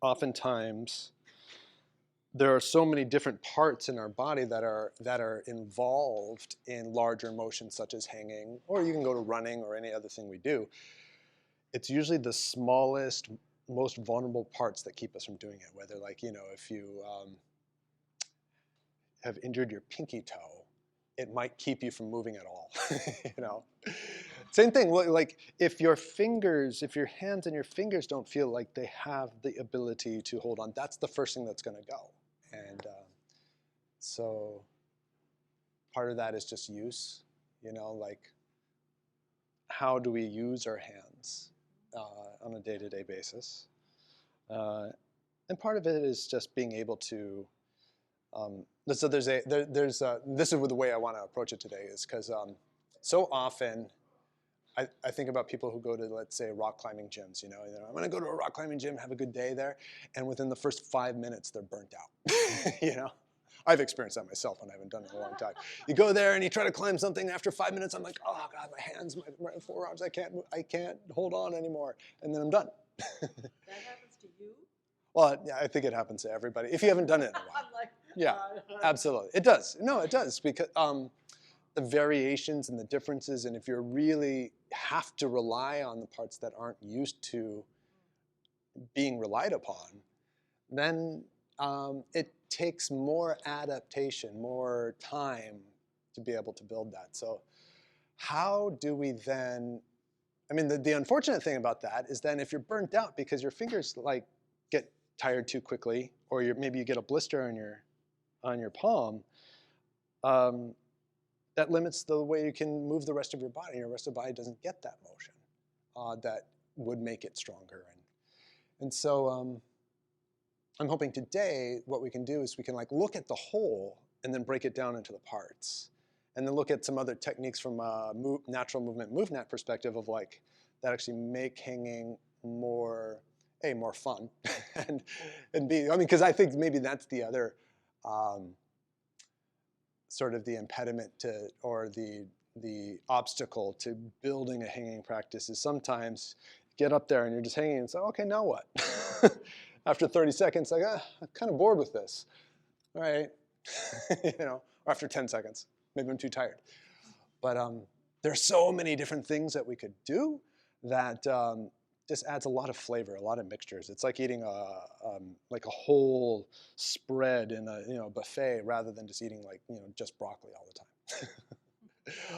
oftentimes there are so many different parts in our body that are involved in larger motions such as hanging, or you can go to running or any other thing we do. It's usually the smallest, most vulnerable parts that keep us from doing it. Whether, like, if you have injured your pinky toe, it might keep you from moving at all. you know. Same thing, like if your hands and your fingers don't feel like they have the ability to hold on, that's the first thing that's going to go. And so part of that is just use, like how do we use our hands on a day-to-day basis? And part of it is just being able to, so this is the way I want to approach it today, is because so often I think about people who go to, let's say, rock climbing gyms. I'm going to go to a rock climbing gym, have a good day there, and within the first 5 minutes, they're burnt out. I've experienced that myself, and I haven't done it in a long time. You go there and you try to climb something, and after 5 minutes, I'm like, oh God, my hands, my forearms, I can't hold on anymore, and then I'm done. That happens to you? Well, yeah, I think it happens to everybody if you haven't done it in a while. I'm like, Yeah, absolutely, it does. No, it does, because the variations and the differences, and if you really have to rely on the parts that aren't used to being relied upon, then it takes more adaptation, more time to be able to build that. So how do we then, the unfortunate thing about that is then if you're burnt out because your fingers like get tired too quickly, or maybe you get a blister on your palm, that limits the way you can move the rest of your body. Your rest of the body doesn't get that motion that would make it stronger. And so I'm hoping today what we can do is we can look at the whole and then break it down into the parts. And then look at some other techniques from a natural movement MoveNet perspective of that actually make hanging more fun and B, because I think maybe that's the other sort of the impediment to, or the obstacle to building a hanging practice, is sometimes get up there and you're just hanging and say, okay, now what? After 30 seconds, I'm kind of bored with this. All right, or after 10 seconds, maybe I'm too tired. But there's so many different things that we could do that just adds a lot of flavor, a lot of mixtures. It's like eating a whole spread in a buffet rather than just eating just broccoli all the time.